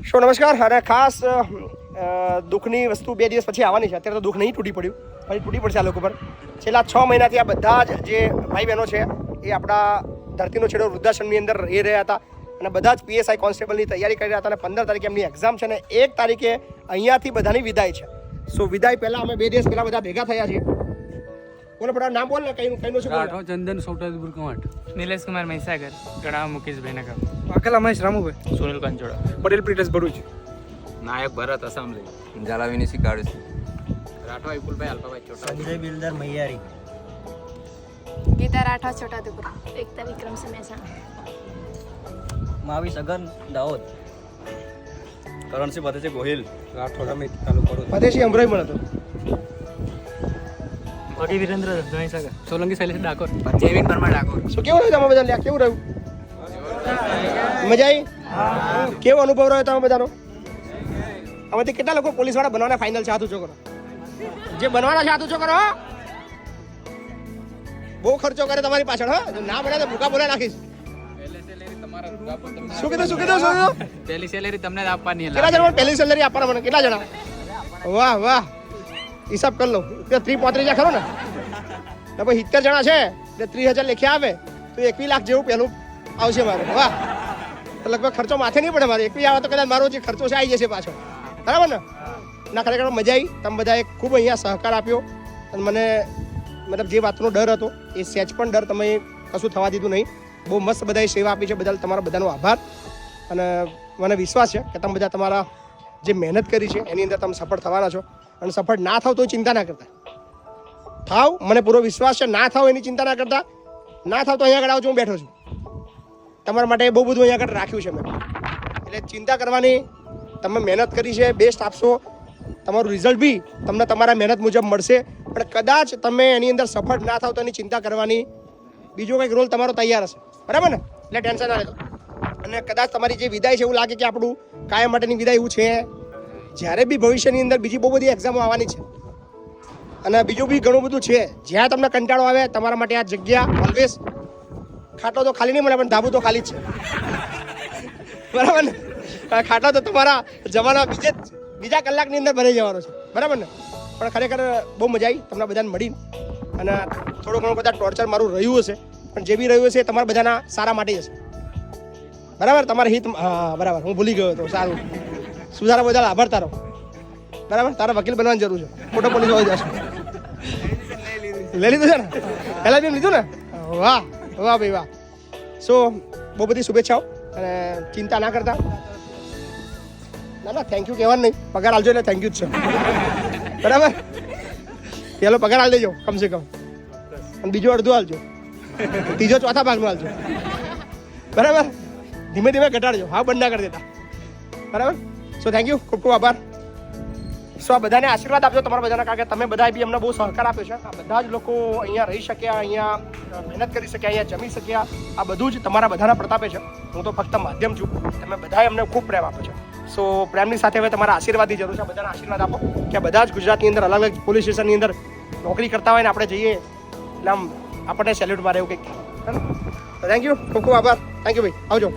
Show નમસ્કાર. અને ખાસ દુઃખની વસ્તુ 2 દિવસ પછી આવવાની છે. અત્યારે તો દુઃખ નહીં તૂટી પડ્યું, પછી તૂટી પડશે આ લોકો પર. છેલ્લા 6 મહિનાથી આ બધા જ જે ભાઈ બહેનો છે એ આપણા ધરતીનો છેડો વૃદ્ધાશ્રમની અંદર રહી રહ્યા હતા અને બધા જ PSI કોન્સ્ટેબલની તૈયારી કરી રહ્યા હતા. અને 15 તારીખે એમની એક્ઝામ છે અને 1 તારીખે અહીંયાથી બધાની વિદાય છે. સો વિદાય પહેલાં અમે 2 દિવસ પહેલાં બધા ભેગા થયા છીએ. બોલો બધા નામ બોલ ને, કઈનું છે? રાઠોડ ચંદન સોટાદપુર કવાંટ, નિલેશ કુમાર મહીસાગર, ગણાવ મુકેશભાઈ નગર, વાઘેલ અમરેશ રામુભાઈ, સુનિલ કંચોડા, પટેલ પ્રિટેશ ભરૂચ, નાયક ભરત અસામલી, ઝાલા વિનસી કાળુસી, રાઠવા વિપુલભાઈ અલ્પાભાઈ ચોટા, સંજય બિલદર મૈયારી, ગીતા રાઠોડ છોટાઉદેપુર, એકતા વિક્રમસિંહ મહેસાણા, માવી સગન દાહોદ, કરણસિંહ પતેજી ગોહિલ, રાઠોડ અમિત તાલુકો પતેશી અમરાઈ મળે તો વગી વિરેન્દ્ર મહીસાગર, સોલંકી શૈલેષ ડાકોર, જયવીન પરમાર ડાકોર. શું કેવું રહ્યું તમે બધા? લ્યા કેવું રહ્યું? મજા આવી? કેવો અનુભવ રહ્યો તમે બધાનો? આમાંથી કેટલા લોકો પોલીસવાળા બનવાના ફાઇનલ છે? હાથ ઊંચો કરો. જે બનવાના છે હાથ ઊંચો કરો. બહુ ખર્ચો કરે તમારી પાછળ. હા, ના બને તો ભૂકા બોલા નાખીશ. શું કીધું? પહેલી સેલેરી તમને જ આપવાની. કેટલા જણા પહેલી સેલેરી આપવાના મને? કેટલા જણા? વાહ વાહ, હિસાબ કરી લો. 30-35 ખરો ને? પછી 70 જણા છે એટલે 30,000 લેખે આવે તો 21 લાખ જેવું પહેલું આવશે મારું. વાહ, તો લગભગ ખર્ચો માથે નહીં પડે મારે. 21 આવે તો કદાચ મારો જે ખર્ચો છે આવી જશે પાછો. બરાબર ને? ના, ખરેખર મજા આવી. તમે બધાએ ખૂબ અહીંયા સહકાર આપ્યો અને મને મતલબ જે વાતનો ડર હતો એ સહેજ પણ ડર તમે કશું થવા દીધું નહીં. બહુ મસ્ત બધાએ સેવા આપી છે, બદલ તમારા બધાનો આભાર. અને મને વિશ્વાસ છે કે તમે બધા તમારા જે મહેનત કરી છે એની અંદર તમે સફળ થવાના છો. અને સફળ ના થાવ તો ચિંતા ના કરતા. થાવ, મને પૂરો વિશ્વાસ છે. ના થાવ એની ચિંતા ના કરતા. ના થાવ તો અહીંયા આગળ આવજો, હું બેઠો છું તમારા માટે. બહુ બધું અહીંયા આગળ રાખ્યું છે મેં. એટલે ચિંતા કરવાની. તમે મહેનત કરી છે, બેસ્ટ આપશો. તમારું રિઝલ્ટ બી તમને તમારા મહેનત મુજબ મળશે. પણ કદાચ તમે એની અંદર સફળ ના થાવ તો એની ચિંતા કરવાની. બીજો કંઈક રોલ તમારો તૈયાર હશે. બરાબર ને? એટલે ટેન્શન ના લેતો. અને કદાચ તમારી જે વિદાય છે એવું લાગે કે આપણું કાયમ માટેની વિદાય એવું છે. જ્યારે બી ભવિષ્યની અંદર બીજી બહુ બધી એક્ઝામો આવવાની છે અને બીજું બી ઘણું બધું છે. જ્યાં તમને કંટાળો આવે તમારા માટે આ જગ્યા ઓલવેઝ. ખાટલો તો ખાલી નહીં મળે પણ ધાબુ તો ખાલી જ છે. બરાબર ને? ખાટલો તો તમારા જમાના બીજા કલાકની અંદર ભરાઈ જવાનો છે. બરાબર ને? પણ ખરેખર બહુ મજા આવી તમને બધાને મળી. અને થોડું ઘણું બધા ટોર્ચર મારું રહ્યું હશે પણ જે બી રહ્યું હશે એ તમારા બધાના સારા માટે જ હશે. બરાબર? તમારા હિત. હા બરાબર, હું ભૂલી ગયો હતો. સારું, સુધારા બધા આભાર તારો. બરાબર? તારા વકીલ બનવાની જરૂર છે. ખોટો પોલીસ હોય જશે. લઈ લીધું છે ને? પહેલાં બી લીધું ને? વાહ વાહ ભાઈ વાહ. સો બહુ બધી શુભેચ્છાઓ અને ચિંતા ના કરતા. ના, થેન્ક યુ કહેવાનું નહીં. પગાર આલજો એટલે થેન્ક યુ જ છે. બરાબર? પેલો પગાર આલ દેજો કમસે કમ. અને બીજો અડધું આલજો, ત્રીજો ચોથા ભાગનું આલજો. બરાબર? ધીમે ધીમે ઘટાડજો. હા, બંધ ના કરી દેતા. બરાબર? સો થેન્ક યુ, ખૂબ ખૂબ આભાર. સો આ બધાને આશીર્વાદ આપજો તમારા બધાના, કારણ કે તમે બધાએ બી અમને બહુ સહકાર આપ્યો છે. આ બધા જ લોકો અહીંયા રહી શક્યા, અહીંયા મહેનત કરી શક્યા, અહીંયા જમી શક્યા. આ બધું જ તમારા બધાના પ્રતાપે છે. હું તો ફક્ત માધ્યમ છું. તમે બધાએ અમને ખૂબ પ્રેમ આપો છો. સો પ્રેમની સાથે હવે તમારા આશીર્વાદની જરૂર છે. બધાના આશીર્વાદ આપો કે બધા જ ગુજરાતની અંદર અલગ અલગ પોલીસ સ્ટેશનની અંદર નોકરી કરતા હોય ને આપણે જઈએ એટલે આમ આપણને સેલ્યુટ મારે એવું કંઈક. થેન્ક યુ, ખૂબ ખૂબ આભાર. થેન્ક યુ ભાઈ, આવજો.